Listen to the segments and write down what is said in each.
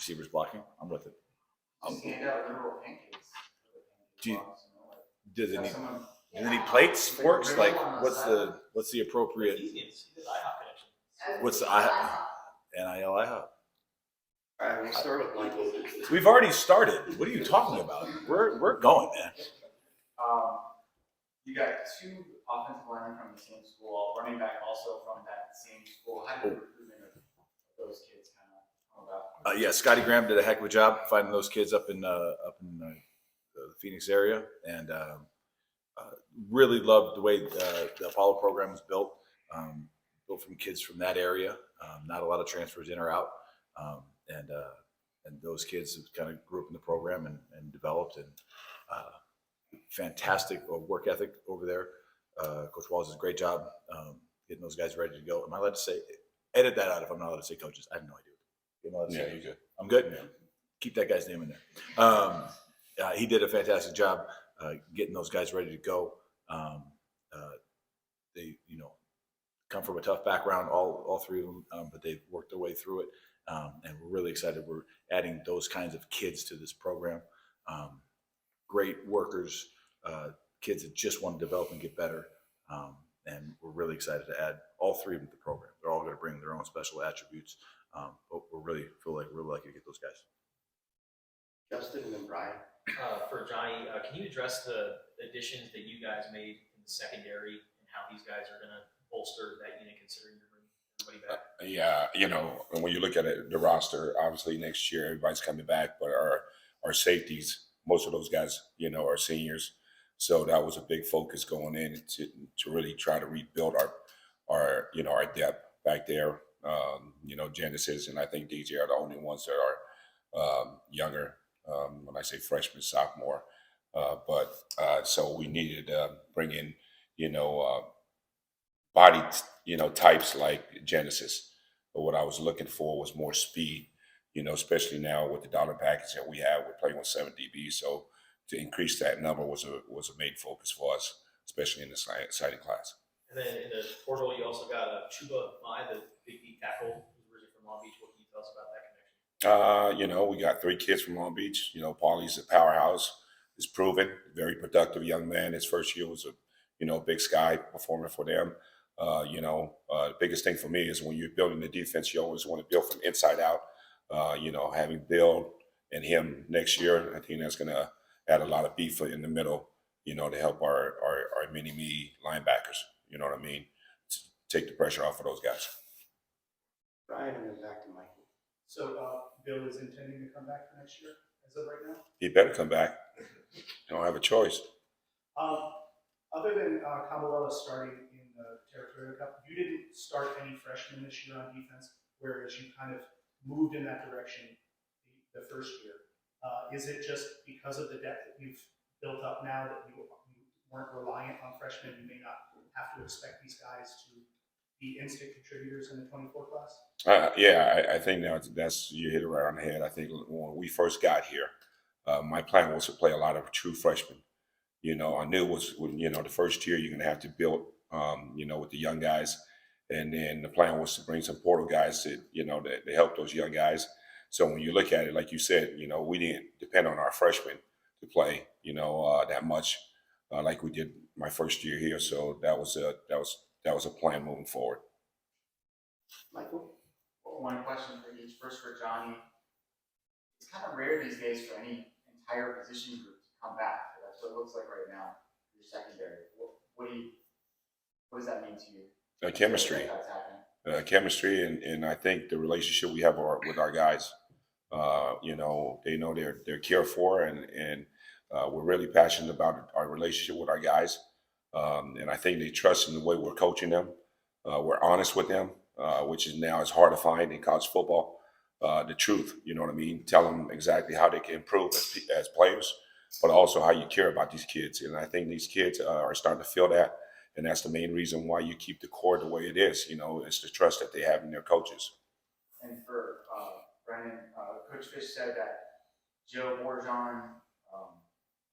receivers blocking. I'm with it. Stand out literal pancakes. Do they need plates, forks? Like, what's the appropriate? What's the NIL IHOP? All right, we'll start with Michael. We've already started. What are you talking about? We're going, man. You got two offensive linemen from the same school, running back also from that same school. How did the recruitment of those kids kind of come about? Yeah, Scotty Graham did a heck of a job finding those kids up in the Phoenix area, and really loved the way the Apollo program was built. Built from kids from that area. Not a lot of transfers in or out, and those kids kind of grew up in the program and developed, and fantastic work ethic over there. Coach Walls does a great job getting those guys ready to go. Am I allowed to say? Edit that out if I'm not allowed to say coaches. I have no idea. Yeah, you're good. I'm good. Yeah. Keep that guy's name in there. He did a fantastic job getting those guys ready to go. They, come from a tough background, all three of them, but they've worked their way through it, and we're really excited. We're adding those kinds of kids to this program. Great workers, kids that just want to develop and get better, and we're really excited to add all three of them to the program. They're all going to bring their own special attributes, but we really feel like we're lucky to get those guys. Justin and then Brian. For Johnny, can you address the additions that you guys made in the secondary and how these guys are going to bolster that unit considering you're bringing everybody back? Yeah, when you look at it, the roster, obviously next year everybody's coming back, but our safeties, most of those guys, are seniors. So that was a big focus going in to really try to rebuild our depth back there. Genesis and I think DJ are the only ones that are younger. When I say freshman, sophomore, so we needed to bring in, body, types like Genesis. But what I was looking for was more speed, especially now with the dollar package that we have. We're playing with 7 DBs, so to increase that number was a main focus for us, especially in the signing class. And then in the portal, you also got Chuba Mai, the big D tackle, who's originally from Long Beach. What can you tell us about that connection? We got 3 kids from Long Beach. Paulie's a powerhouse. Is proven, very productive young man. His first year was a Big Sky performer for them. The biggest thing for me is when you're building the defense, you always want to build from inside out. Having Bill and him next year, I think that's going to add a lot of beef in the middle, to help our mini-me linebackers, you know what I mean? To take the pressure off of those guys. Brian and then back to Michael. So Bill is intending to come back for next year as of right now? He better come back. You don't have a choice. Other than Kamala starting in the Territorial Cup, you didn't start any freshmen this year on defense, whereas you kind of moved in that direction the first year. Is it just because of the depth that you've built up now that you weren't reliant on freshmen? You may not have to expect these guys to be instant contributors in the 24 class? I think that's you hit it right on the head. I think when we first got here, my plan was to play a lot of true freshmen. I knew it was the first year you're going to have to build, with the young guys, and then the plan was to bring some portal guys to help those young guys. So when you look at it, like you said, we didn't depend on our freshmen to play, that much like we did my first year here. So that was a plan moving forward. Michael? One question for each. First for Johnny. It's kind of rare these days for any entire position group to come back. That's what it looks like right now. Your secondary. What does that mean to you? Chemistry. Chemistry, and I think the relationship we have with our guys. They know they're cared for, and we're really passionate about our relationship with our guys. And I think they trust in the way we're coaching them. We're honest with them, which is hard to find in college football. The truth, you know what I mean? Tell them exactly how they can improve as players, but also how you care about these kids. And I think these kids are starting to feel that. And that's the main reason why you keep the core the way it is. It's the trust that they have in their coaches. And for Brennan, Coach Fish said that Joe Borjon,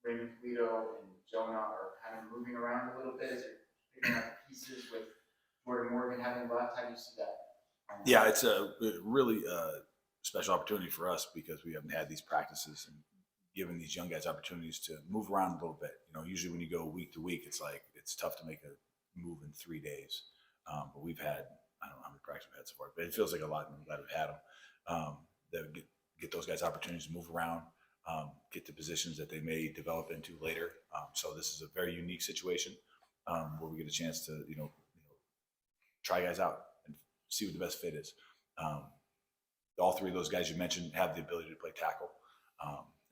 Raymond Polito, and Jonah are kind of moving around a little bit. Is it picking up pieces with Jordan Morgan having left? How do you see that? Yeah, it's a really special opportunity for us because we haven't had these practices and giving these young guys opportunities to move around a little bit. Usually when you go week to week, it's tough to make a move in 3 days. But we've had, I don't know how many practices we've had so far, but it feels like a lot, and I'm glad we've had them. That get those guys opportunities to move around, get to positions that they may develop into later. So this is a very unique situation where we get a chance to, try guys out and see what the best fit is. All 3 of those guys you mentioned have the ability to play tackle,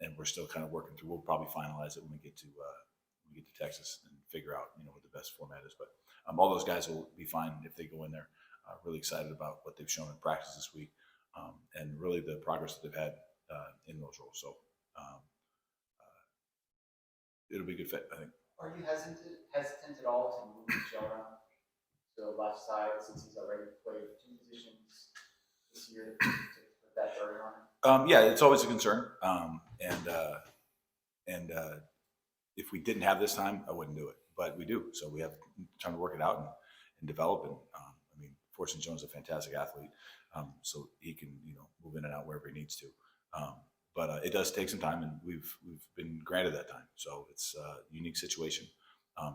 and we're still kind of working through. We'll probably finalize it when we get to Texas and figure out what the best format is. But all those guys will be fine if they go in there. Really excited about what they've shown in practice this week, and really the progress that they've had in those roles. So it'll be a good fit, I think. Are you hesitant at all to move Jonah to the left side since he's already played 2 positions this year to put that burden on him? Yeah, it's always a concern. If we didn't have this time, I wouldn't do it, but we do. So we have time to work it out and develop. And fortunately, Jones is a fantastic athlete, so he can move in and out wherever he needs to. But it does take some time, and we've been granted that time. So it's a unique situation.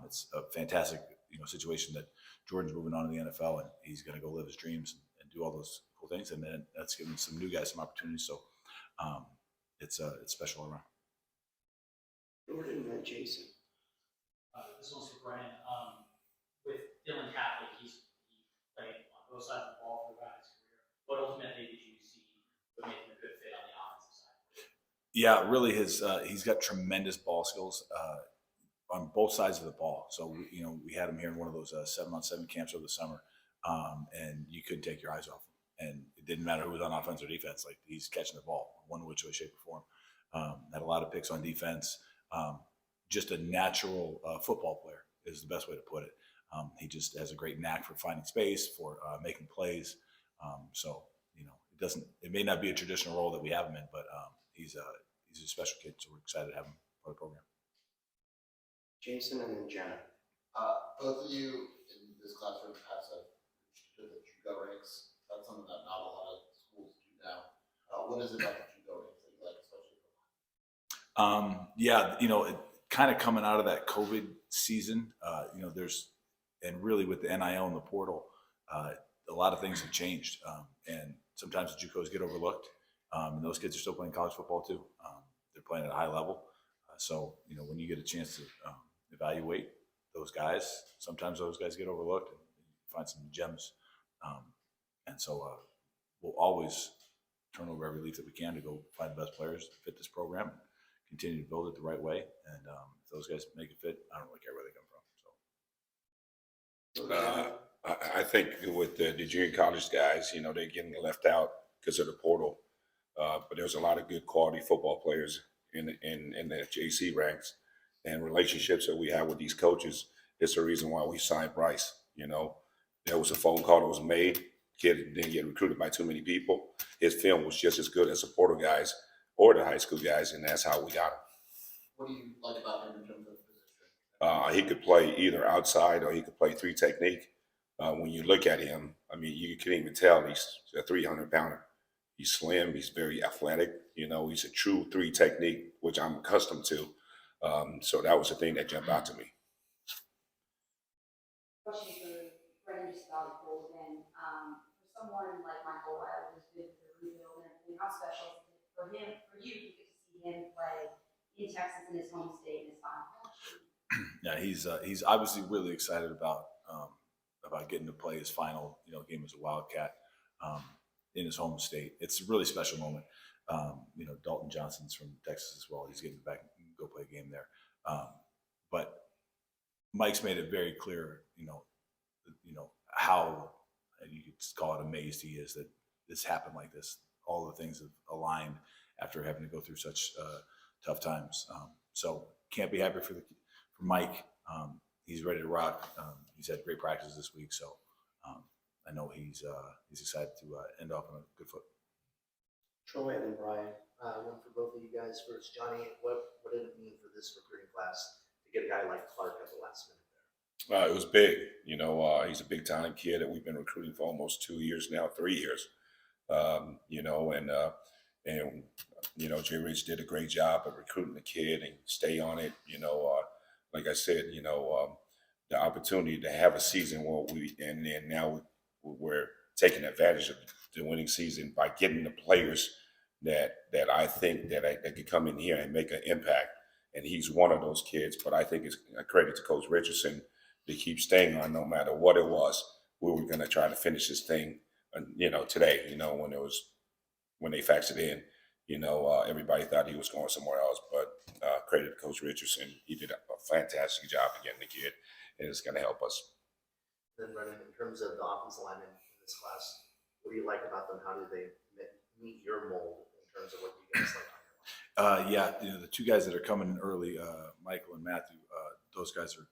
It's a fantastic situation that Jordan's moving on to the NFL, and he's going to go live his dreams and do all those cool things. And then that's giving some new guys some opportunities. So it's special all around. Jordan and Jason. This one's for Brennan. With Dylan Catholic, he played on both sides of the ball throughout his career. What ultimately did you see would make him a good fit on the offensive side? Yeah, really, he's got tremendous ball skills on both sides of the ball. So we had him here in one of those 7-on-7 camps over the summer, and you couldn't take your eyes off him. And it didn't matter who was on offense or defense; like he's catching the ball one which way, shape, or form. Had a lot of picks on defense. Just a natural football player is the best way to put it. He just has a great knack for finding space, for making plays. So it may not be a traditional role that we have him in, but he's a special kid. So we're excited to have him for the program. Jason and then Jenna. Both of you in this classroom have said to the judo ranks. That's something that not a lot of schools do now. What is it about the judo ranks that you like, especially? It kind of coming out of that COVID season, and really with the NIL and the portal, a lot of things have changed. And sometimes the JUCOs get overlooked, and those kids are still playing college football too. They're playing at a high level. So, when you get a chance to evaluate those guys, sometimes those guys get overlooked and you find some gems. And so we'll always turn over every leaf that we can to go find the best players to fit this program and continue to build it the right way. And if those guys make it fit, I don't really care where they come from. So I think with the junior college guys, they're getting left out because of the portal. But there's a lot of good quality football players in the JC ranks, and relationships that we have with these coaches. It's the reason why we signed Bryce. There was a phone call that was made. Kid didn't get recruited by too many people. His film was just as good as the portal guys or the high school guys, and that's how we got him. What do you like about him in terms of position? He could play either outside or he could play 3 technique. When you look at him, you can even tell he's a 300-pounder. He's slim. He's very athletic. He's a true 3 technique, which I'm accustomed to. So that was the thing that jumped out to me. Question for Brennan just about the goal again. For someone like Michael Wild who's been through the rebuild and everything, how special is it for you to get to see him play in Texas in his home state in his final? Yeah, he's obviously really excited about getting to play his final game as a Wildcat in his home state. It's a really special moment. Dalton Johnson's from Texas as well. He's getting back and go play a game there. But Mike's made it very clear, how, and you could call it amazed he is that this happened like this. All the things have aligned after having to go through such tough times. So can't be happy for Mike. He's ready to rock. He's had great practice this week, so I know he's excited to end off on a good foot. Troy and then Brian. One for both of you guys. First, Johnny, what did it mean for this recruiting class to get a guy like Clark at the last minute there? It was big. He's a big talent kid that we've been recruiting for almost 2 years now, 3 years. You know, and you know, Jay Rich did a great job of recruiting the kid and stay on it. You know, like I said, you know, the opportunity to have a season where and then now we're taking advantage of the winning season by getting the players that I think that could come in here and make an impact. And he's one of those kids. But I think it's a credit to Coach Richardson to keep staying on no matter what it was. We were going to try to finish this thing, you know, today. You know, when they faxed it in, you know, everybody thought he was going somewhere else. But credit to Coach Richardson. He did a fantastic job of getting the kid, and it's going to help us. Then Brennan, in terms of the offensive linemen in this class, what do you like about them? How do they meet your mold in terms of what you guys like on your line? Yeah, you know, the two guys that are coming in early, Michael and Matthew, those guys are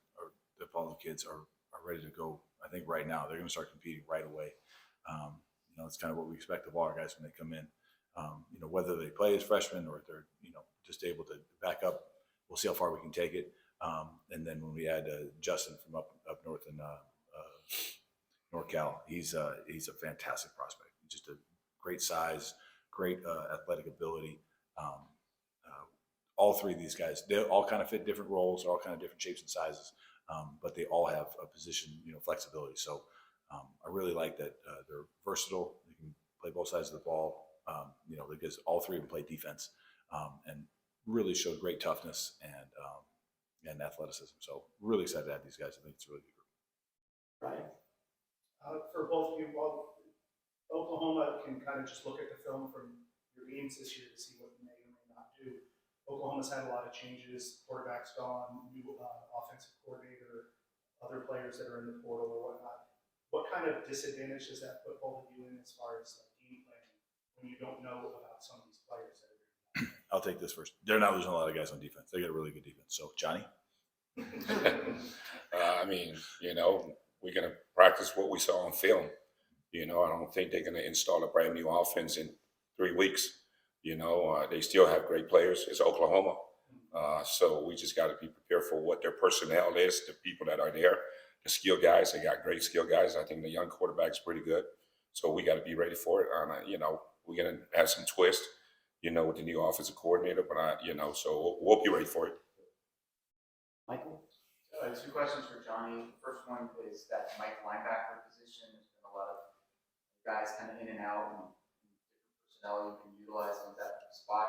the Apollo kids are ready to go. I think right now they're going to start competing right away. You know, it's kind of what we expect of all our guys when they come in. You know, whether they play as freshmen or they're, you know, just able to back up, we'll see how far we can take it. And then when we add Justin from up north in NorCal, he's a fantastic prospect. Just a great size, great athletic ability. All three of these guys, they all kind of fit different roles, all kind of different shapes and sizes, but they all have a position, you know, flexibility. So I really like that they're versatile. They can play both sides of the ball. You know, because all three of them play defense and really showed great toughness and athleticism. So really excited to have these guys. I think it's a really good group. Brian? For both of you, well, Oklahoma can kind of just look at the film from your games this year to see what you may or may not do. Oklahoma's had a lot of changes. Quarterback's gone, new offensive coordinator, other players that are in the portal or whatnot. What kind of disadvantage does that put both of you in as far as like game planning when you don't know about some of these players that are going to be? I'll take this first. They're not losing a lot of guys on defense. They got a really good defense. So Johnny? I mean, you know, we're going to practice what we saw on film. You know, I don't think they're going to install a brand new offense in 3 weeks. You know, they still have great players. It's Oklahoma. So we just got to be prepared for what their personnel is, the people that are there, the skill guys. They got great skill guys. I think the young quarterback's pretty good. So we got to be ready for it. You know, we're going to have some twist, you know, with the new offensive coordinator. But, you know, so we'll be ready for it. Michael? 2 questions for Johnny. The first one is that Mike linebacker position. There's been a lot of guys kind of in and out and different personnel you can utilize on that spot.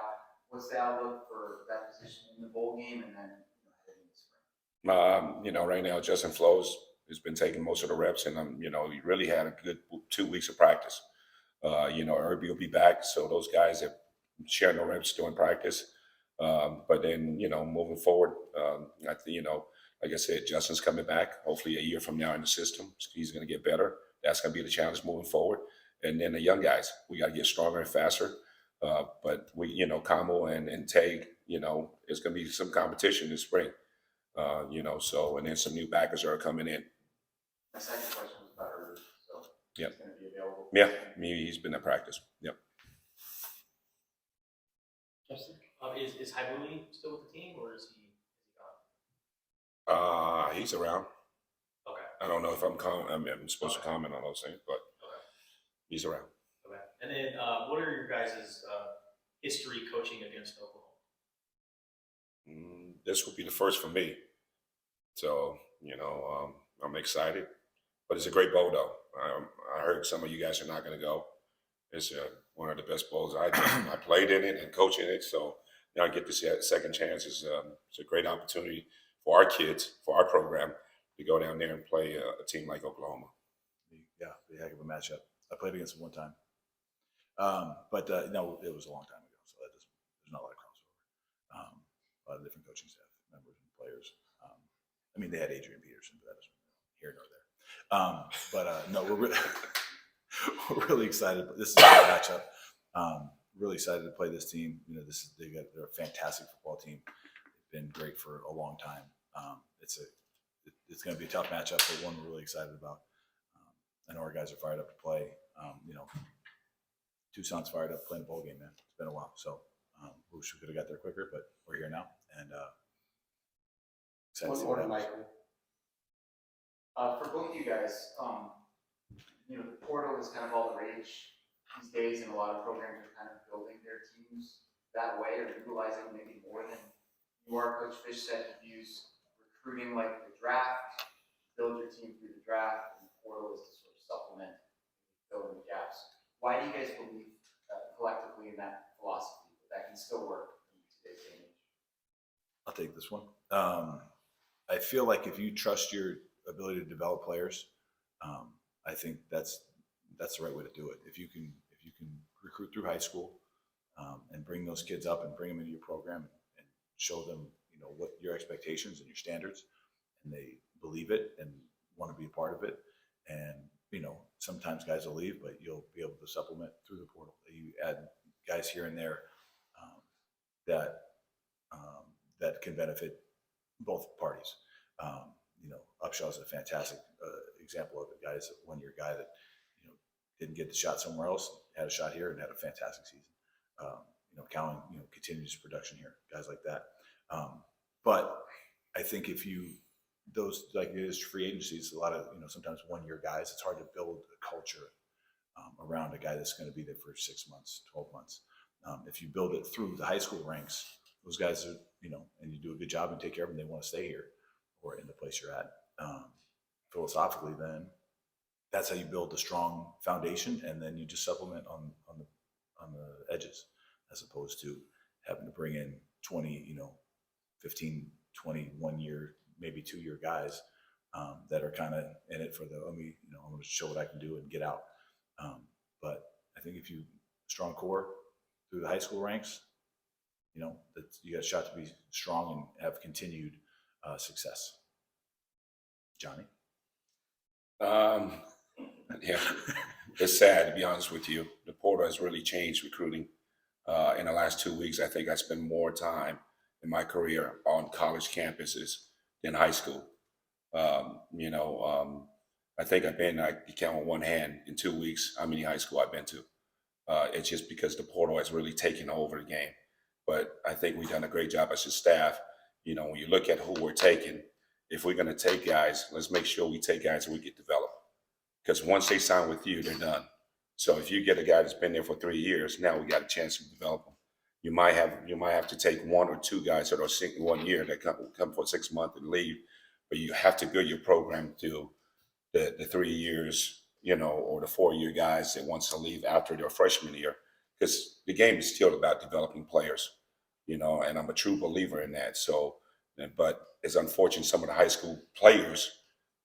What's the outlook for that position in the bowl game and then, you know, heading into spring? You know, right now Justin Flores has been taking most of the reps, and you know, he really had a good 2 weeks of practice. You know, Irby will be back, so those guys have shared the reps during practice. But then, you know, moving forward, I think, you know, like I said, Justin's coming back. Hopefully, a year from now in the system, he's going to get better. That's going to be the challenge moving forward. And then the young guys, we got to get stronger and faster. But we, you know, Kamo and Tay, you know, it's going to be some competition this spring. You know, so, and then some new backers are coming in. My second question was about Irby, so Yep. he's going to be available. Yeah, he's been at practice. Yep. Justin? Is Haibuli still with the team, or is he gone? He's around. Okay. I don't know if I'm supposed to comment on those things, but he's around. Okay. And then, what are your guys' history coaching against Oklahoma? This will be the first for me. So, you know, I'm excited. But it's a great bowl, though. I heard some of you guys are not going to go. It's one of the best bowls I played in it and coached in it. So now I get this second chance. It's a great opportunity for our kids, for our program, to go down there and play a team like Oklahoma. Yeah, a heck of a matchup. I played against them one time. But no, it was a long time ago, so there's not a lot of crossover. A lot of different coaching staff members and players. I mean, they had Adrian Peterson, but that was here nor there. No, we're really excited. This is a good matchup. Really excited to play this team. You know, they're a fantastic football team. It's been great for a long time. It's going to be a tough matchup, but one we're really excited about. I know our guys are fired up to play. You know, Tucson's fired up playing a bowl game, man. It's been a while, so wish we could have got there quicker, but we're here now, and excited to see what happens. For both of you guys, you know, the portal is kind of all the rage these days, and a lot of programs are kind of building their teams that way, or utilizing maybe more than you are. Coach Fish said to use recruiting like the draft, build your team through the draft, and the portal is to sort of supplement, fill in the gaps. Why do you guys believe collectively in that philosophy, that can still work in today's day and age? I'll take this one. I feel like if you trust your ability to develop players, I think that's the right way to do it. If you can recruit through high school and bring those kids up and bring them into your program and show them, what your expectations and your standards, and they believe it and want to be a part of it. And sometimes guys will leave, but you'll be able to supplement through the portal. You add guys here and there that can benefit both parties. Upshaw's a fantastic example of it. Guy's a one-year guy that didn't get the shot somewhere else, had a shot here, and had a fantastic season. Cowan continued his production here. Guys like that. But I think if those, like it is free agencies, a lot of sometimes one-year guys, it's hard to build a culture around a guy that's going to be there for 6 months, 12 months. If you build it through the high school ranks, those guys are, and you do a good job and take care of them, they want to stay here or in the place you're at. Philosophically, then that's how you build a strong foundation, and then you just supplement on the edges, as opposed to having to bring in 20, 15, 20, 1 year, maybe 2 year guys that are kind of in it for the, I'm going to show what I can do and get out. But I think if you strong core through the high school ranks, that you got a shot to be strong and have continued success. Johnny? Yeah, it's sad to be honest with you. The portal has really changed recruiting. In the last 2 weeks, I think I spent more time in my career on college campuses than high school. I think I can count on one hand in 2 weeks how many high school I've been to. It's just because the portal has really taken over the game. But I think we've done a great job as a staff. When you look at who we're taking, if we're going to take guys, let's make sure we take guys that we get developed. Because once they sign with you, they're done. So if you get a guy that's been there for 3 years, now we got a chance to develop them. You might have to take 1 or 2 guys that are 1 year that come for 6 months and leave, but you have to build your program to the 3 years, or the 4-year guys that wants to leave after their freshman year, because the game is still about developing players, and I'm a true believer in that. So, but it's unfortunate some of the high school players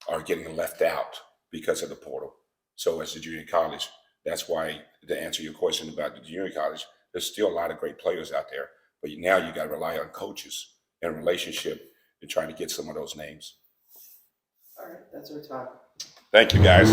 are getting left out because of the portal. So as a junior college, that's why, to answer your question about the junior college, there's still a lot of great players out there, but now you got to rely on coaches and relationship and trying to get some of those names. All right, that's our time. Thank you, guys.